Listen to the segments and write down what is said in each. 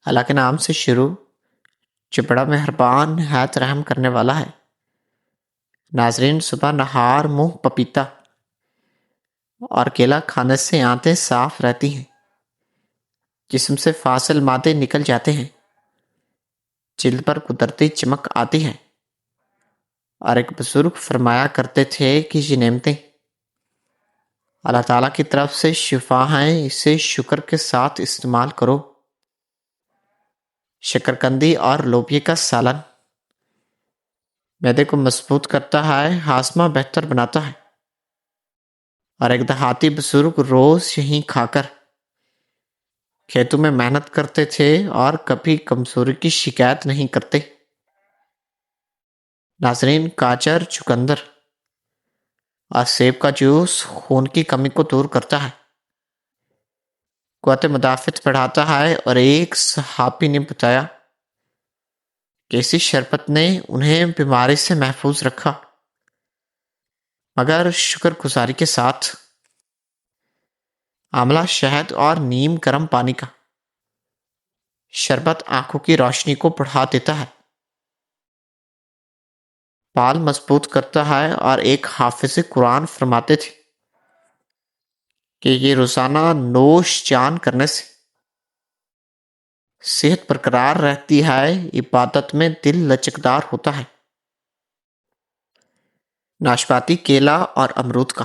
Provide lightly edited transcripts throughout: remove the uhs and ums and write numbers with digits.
اللہ کے نام سے شروع جو بڑا مہربان نہایت رحم کرنے والا ہے۔ ناظرین، صبح نہار منہ پپیتا اور کیلا کھانے سے آنتیں صاف رہتی ہیں، جسم سے فاصل مادے نکل جاتے ہیں، جلد پر قدرتی چمک آتی ہے، اور ایک بزرگ فرمایا کرتے تھے کہ یہ نعمتیں اللہ تعالیٰ کی طرف سے شفا ہیں، اسے شکر کے ساتھ استعمال کرو۔ شکرکندی اور لوبیا کا سالن معدے کو مضبوط کرتا ہے، ہاضمہ بہتر بناتا ہے، اور ایک دیہاتی بزرگ روز یہیں کھا کر کھیتوں میں محنت کرتے تھے اور کبھی کمزوری کی شکایت نہیں کرتے۔ ناظرین، گاجر، چقندر اور سیب کا جوس خون کی کمی کو دور کرتا ہے، قوت مدافعت بڑھاتا ہے، اور ایک صحابی نے بتایا کہ اسی شربت نے انہیں بیماری سے محفوظ رکھا، مگر شکر گزاری کے ساتھ۔ آملہ، شہد اور نیم گرم پانی کا شربت آنکھوں کی روشنی کو بڑھا دیتا ہے، بال مضبوط کرتا ہے، اور ایک حافظ قرآن فرماتے تھے کہ یہ روزانہ نوش جان کرنے سے صحت برقرار رہتی ہے، عبادت میں دل لچکدار ہوتا ہے۔ ناشپاتی، کیلا اور امرود کا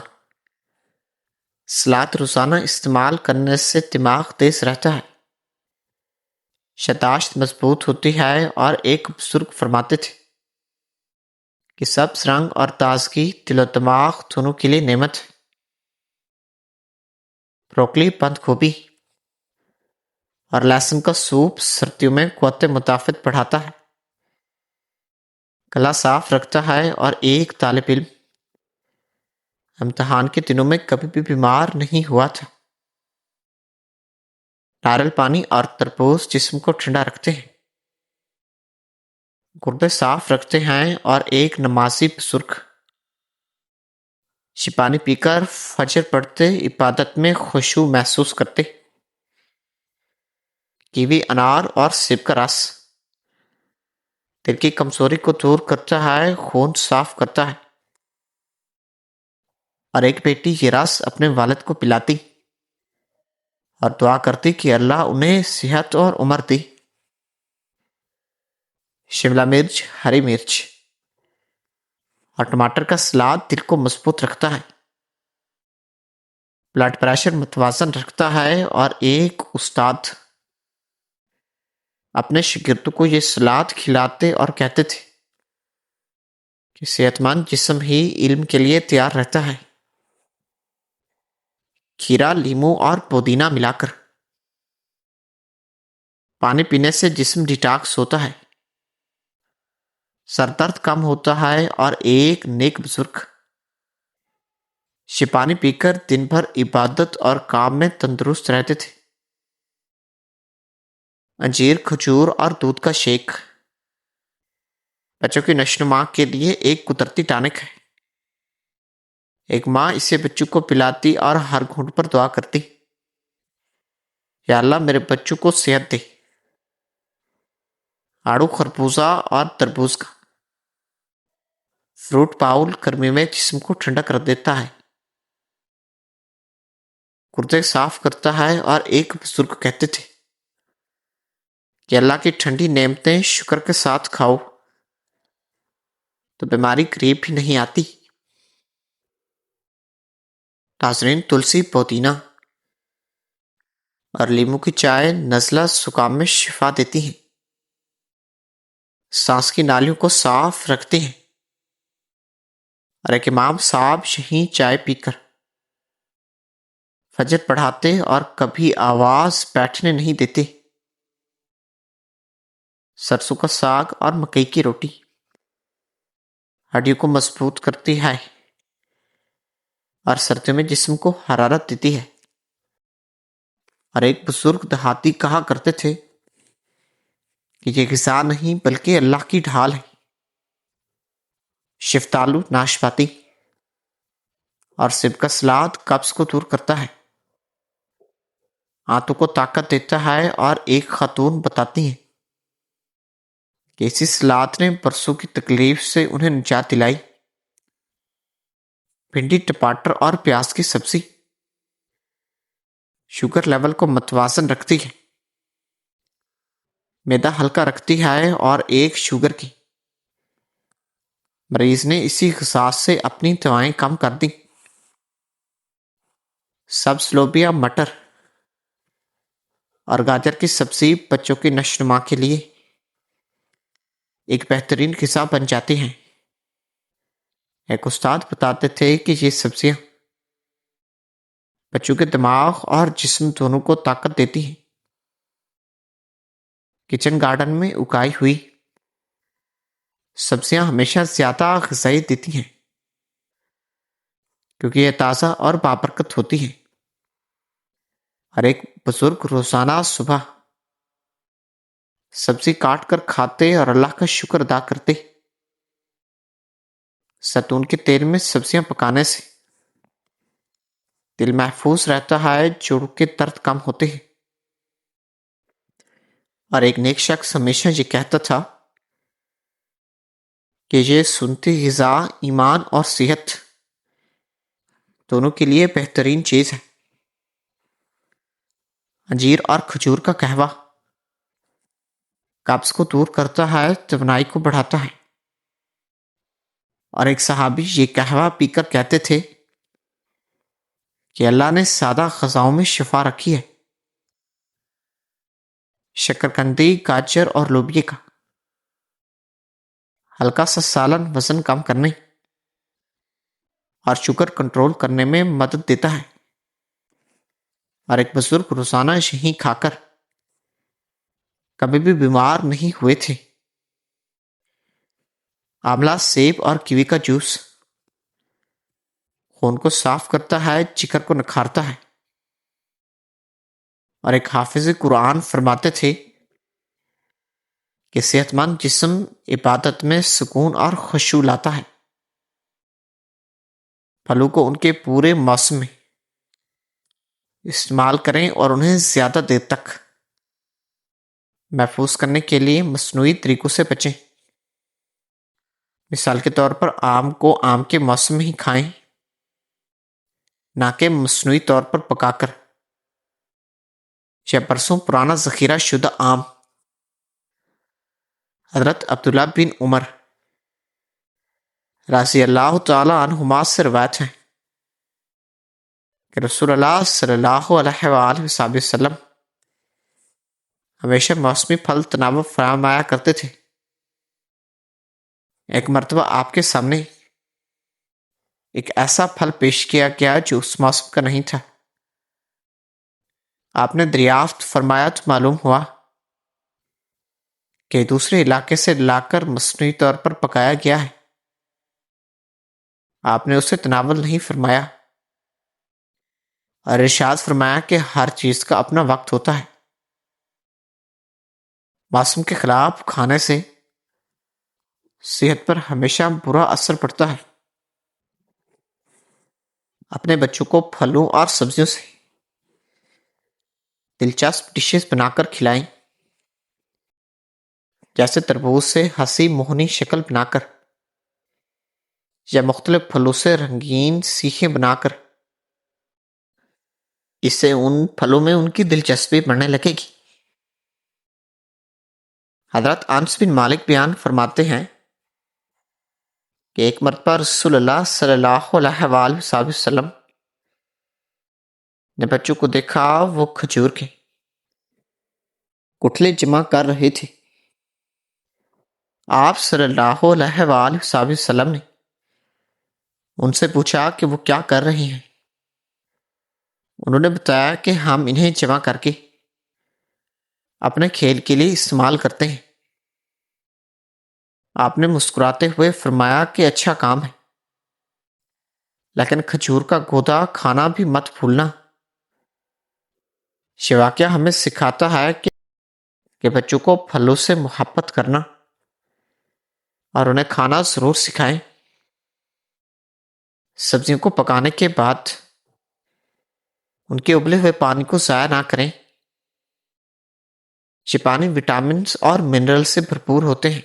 سلاد روزانہ استعمال کرنے سے دماغ تیز رہتا ہے، یادداشت مضبوط ہوتی ہے، اور ایک بزرگ فرماتے تھے کہ سبز رنگ اور تازگی دل و دماغ دونوں کے لیے نعمت ہے۔ بروکلی، بند گوبھی اور لہسن کا سوپ سردیوں میں قوت مدافعت بڑھاتا ہے، گلا صاف رکھتا ہے، اور ایک طالب علم امتحان کے دنوں میں کبھی بھی بیمار نہیں ہوا تھا۔ ناریل پانی اور تربوز جسم کو ٹھنڈا رکھتے ہیں، گردے صاف رکھتے ہیں، اور ایک نمازی بزرگ یہ پانی پی کر فجر پڑھتے، عبادت میں خشوع محسوس کرتے۔ کیوی، انار اور سیب کا رس دل کی کمزوری کو دور کرتا ہے، خون صاف کرتا ہے، اور ایک بیٹی یہ رس اپنے والد کو پلاتی اور دعا کرتی کہ اللہ انہیں صحت اور عمر دی۔ شملہ مرچ، ہری مرچ اور ٹماٹر کا سلاد دل کو مضبوط رکھتا ہے، بلڈ پریشر متوازن رکھتا ہے، اور ایک استاد اپنے شاگردوں کو یہ سلاد کھلاتے اور کہتے تھے کہ صحت مند جسم ہی علم کے لیے تیار رہتا ہے۔ کھیرا، لیموں اور پودینہ ملا کر پانی پینے سے جسم ڈیٹاکس ہوتا ہے، سر درد کم ہوتا ہے، اور ایک نیک بزرگ یہ پانی پی کر دن بھر عبادت اور کام میں تندرست رہتے تھے۔ انجیر، کھجور اور دودھ کا شیک بچوں کی نشوونما کے لیے ایک قدرتی ٹانک ہے۔ ایک ماں اسے بچوں کو پلاتی اور ہر گھونٹ پر دعا کرتی، یا اللہ میرے بچوں کو صحت دے۔ آڑو، خربوزہ اور تربوز کا فروٹ باؤل گرمی میں جسم کو ٹھنڈا کر دیتا ہے، گردے صاف کرتا ہے، اور ایک بزرگ کہتے تھے کہ اللہ کی ٹھنڈی نعمتیں شکر کے ساتھ کھاؤ تو بیماری قریب بھی نہیں آتی۔ ناظرین، تلسی، پودینہ اور لیموں کی چائے نزلہ زکام میں شفا دیتی ہیں، سانس کی نالیوں کو صاف رکھتے ہیں، اور ایک امام صاحب یہیں چائے پی کر فجر پڑھاتے اور کبھی آواز بیٹھنے نہیں دیتے۔ سرسوں کا ساگ اور مکئی کی روٹی ہڈیوں کو مضبوط کرتی ہے اور سردیوں میں جسم کو حرارت دیتی ہے، اور ایک بزرگ دیہاتی کہا کرتے تھے کہ یہ غذا نہیں بلکہ اللہ کی ڈھال ہے۔ شفتالو، ناشپاتی اور سیب کا سلاد قبض کو دور کرتا ہے، آنتوں کو طاقت دیتا ہے، اور ایک خاتون بتاتی ہیں کہ اسی سلاد نے برسوں کی تکلیف سے انہیں نجات دلائی۔ بھنڈی، ٹماٹر اور پیاز کی سبزی شوگر لیول کو متوازن رکھتی ہے، معدہ ہلکا رکھتی ہے، اور ایک شوگر کی مریض نے اسی غذا سے اپنی دوائیں کم کر دیں۔ سبز لوبیا، مٹر اور گاجر کی سبزی بچوں کی نشوونما کے لیے ایک بہترین غذا بن جاتی ہیں۔ ایک استاد بتاتے تھے کہ یہ سبزیاں بچوں کے دماغ اور جسم دونوں کو طاقت دیتی ہیں۔ کچن گارڈن میں اگائی ہوئی سبزیاں ہمیشہ زیادہ غذائیت دیتی ہیں، کیونکہ یہ تازہ اور بابرکت ہوتی ہیں۔ اور ایک بزرگ روزانہ صبح سبزی کاٹ کر کھاتے اور اللہ کا شکر ادا کرتے۔ زیتون کے تیل میں سبزیاں پکانے سے دل محفوظ رہتا ہے، جوڑوں کے درد کم ہوتے ہیں۔ اور ایک نیک شخص ہمیشہ یہ کہتا تھا کہ یہ سنتی غذا ایمان اور صحت دونوں کے لیے بہترین چیز ہے۔ انجیر اور کھجور کا قہوہ قبض کو دور کرتا ہے، توانائی کو بڑھاتا ہے۔ اور ایک صحابی یہ قہوہ پی کر کہتے تھے کہ اللہ نے سادہ غذاؤں میں شفا رکھی ہے۔ شکرکندی، گاجر اور لوبیا کا ہلکا سا سالن وزن کم کرنے اور شوگر کنٹرول کرنے میں مدد دیتا ہے۔ اور ایک بزرگ روزانہ یہی کھا کر کبھی بھی بیمار نہیں ہوئے تھے۔ آملہ، سیب اور کیوی کا جوس خون کو صاف کرتا ہے، جگر کو نکھارتا ہے۔ اور ایک حافظ قرآن فرماتے تھے کہ صحت مند جسم عبادت میں سکون اور خشوع لاتا ہے۔ پھلوں کو ان کے پورے موسم میں استعمال کریں اور انہیں زیادہ دیر تک محفوظ کرنے کے لیے مصنوعی طریقوں سے بچیں۔ مثال کے طور پر آم کو آم کے موسم میں ہی کھائیں، نہ کہ مصنوعی طور پر پکا کر یا برسوں پرانا ذخیرہ شدہ آم۔ حضرت عبداللہ بن عمر رضی اللہ تعالی عنہما سے روایت ہے کہ رسول اللہ صلی اللہ علیہ وآلہ وسلم ہمیشہ موسمی پھل تناوب فرمایا کرتے تھے۔ ایک مرتبہ آپ کے سامنے ایک ایسا پھل پیش کیا گیا جو اس موسم کا نہیں تھا۔ آپ نے دریافت فرمایا تو معلوم ہوا کہ دوسرے علاقے سے لا کر مصنوعی طور پر پکایا گیا ہے۔ آپ نے اسے تناول نہیں فرمایا اور ارشاد فرمایا کہ ہر چیز کا اپنا وقت ہوتا ہے۔ موسم کے خلاف کھانے سے صحت پر ہمیشہ برا اثر پڑتا ہے۔ اپنے بچوں کو پھلوں اور سبزیوں سے دلچسپ ڈشز بنا کر کھلائیں، جیسے تربوز سے ہنسی موہنی شکل بنا کر یا مختلف پھلوں سے رنگین سیخیں بنا کر۔ اس سے ان پھلوں میں ان کی دلچسپی بڑھنے لگے گی۔ حضرت انس بن مالک بیان فرماتے ہیں کہ ایک مرتبہ رسول اللہ صلی اللہ علیہ وآلہ وسلم نے بچوں کو دیکھا، وہ کھجور کے گٹھلے جمع کر رہے تھے۔ آپ صلی اللہ علیہ وآلہ وسلم نے ان سے پوچھا کہ وہ کیا کر رہے ہیں۔ انہوں نے بتایا کہ ہم انہیں جمع کر کے اپنے کھیل کے لیے استعمال کرتے ہیں۔ آپ نے مسکراتے ہوئے فرمایا کہ اچھا کام ہے، لیکن کھجور کا گودا کھانا بھی مت بھولنا۔ یہ واقعہ ہمیں سکھاتا ہے کہ بچوں کو پھلوں سے محبت کرنا اور انہیں کھانا ضرور سکھائیں۔ سبزیوں کو پکانے کے بعد ان کے ابلے ہوئے پانی کو ضائع نہ کریں۔ یہ پانی وٹامنز اور منرل سے بھرپور ہوتے ہیں۔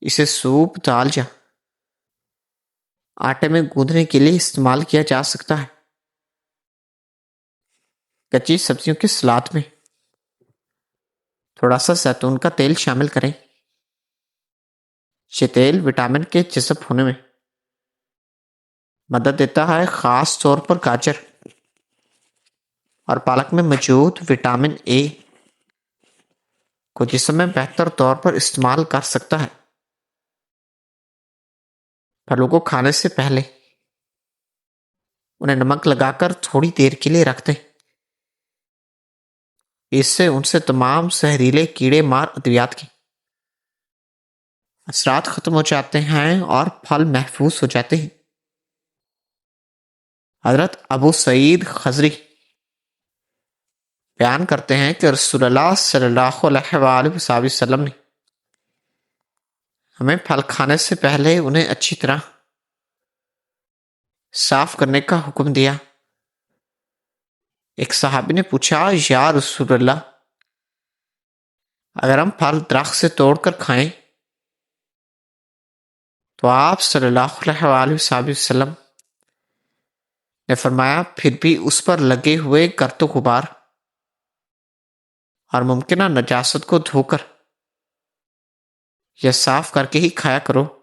اسے سوپ، دال یا آٹے میں گوندھنے کے لیے استعمال کیا جا سکتا ہے۔ کچی سبزیوں کے سلاد میں تھوڑا سا زیتون کا تیل شامل کریں۔ یہ تیل وٹامن کے جذب ہونے میں مدد دیتا ہے، خاص طور پر گاجر اور پالک میں موجود وٹامن اے کو جسم میں بہتر طور پر استعمال کر سکتا ہے۔ پھلوں کو کھانے سے پہلے انہیں نمک لگا کر تھوڑی دیر کے لیے رکھ دیں۔ اس سے ان سے تمام زہریلے کیڑے مار ادویات کے اثرات ختم ہو جاتے ہیں اور پھل محفوظ ہو جاتے ہیں۔ حضرت ابو سعید خضری بیان کرتے ہیں کہ رسول اللہ صلی اللہ علیہ وآلہ وسلم نے ہمیں پھل کھانے سے پہلے انہیں اچھی طرح صاف کرنے کا حکم دیا۔ ایک صحابی نے پوچھا، یا رسول اللہ، اگر ہم پھل درخت سے توڑ کر کھائیں تو آپ صلی اللہ علیہ وآلہ وسلم نے فرمایا، پھر بھی اس پر لگے ہوئے گرد و غبار اور ممکنہ نجاست کو دھو کر یا صاف کر کے ہی کھایا کرو۔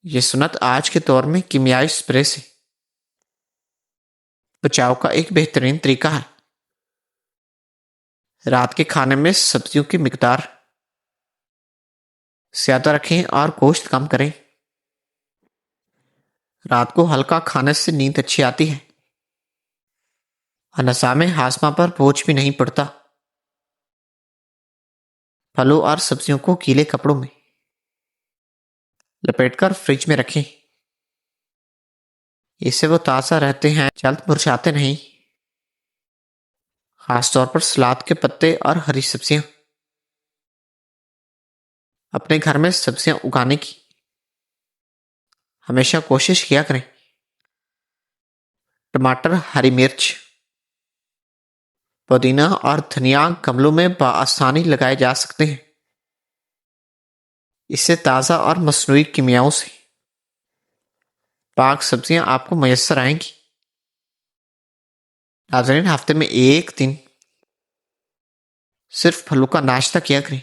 یہ سنت آج کے دور میں کیمیائی اسپرے سے بچاؤ کا ایک بہترین طریقہ ہے۔ رات کے کھانے میں سبزیوں کی مقدار زیادہ رکھیں اور گوشت کم کریں۔ رات کو ہلکا کھانے سے نیند اچھی آتی ہے اور نظام ہاضمہ پر بوجھ بھی نہیں پڑتا۔ پھلوں اور سبزیوں کو گیلے کپڑوں میں لپیٹ کر فریج میں رکھیں، اس سے وہ تازہ رہتے ہیں، جلد مرجھاتے نہیں۔ خاص طور پر سلاد کے پتے اور ہری سبزیاں۔ اپنے گھر میں سبزیاں اگانے کی ہمیشہ کوشش کیا کریں۔ ٹماٹر، ہری مرچ، پودینہ اور دھنیا گملوں میں بآسانی لگائے جا سکتے ہیں۔ اس سے تازہ اور مصنوعی کیمیاؤں سے پاک سبزیاں آپ کو میسر آئیں گی۔ ناظرین، ہفتے میں ایک دن صرف پھلوں کا ناشتہ کیا کریں۔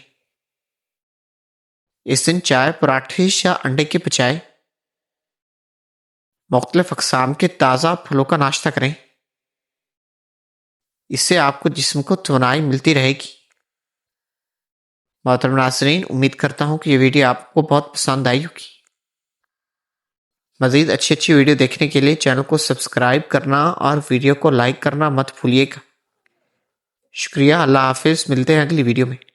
اس دن چائے، پراٹھے یا انڈے کے بجائے مختلف اقسام کے تازہ پھلوں کا ناشتہ کریں۔ اس سے آپ کو جسم کو توانائی ملتی رہے گی۔ محترم ناظرین، امید کرتا ہوں کہ یہ ویڈیو آپ کو بہت پسند آئی ہوگی۔ مزید اچھی ویڈیو دیکھنے کے لیے چینل کو سبسکرائب کرنا اور ویڈیو کو لائک کرنا مت بھولیے گا۔ شکریہ، اللہ حافظ، ملتے ہیں اگلی ویڈیو میں۔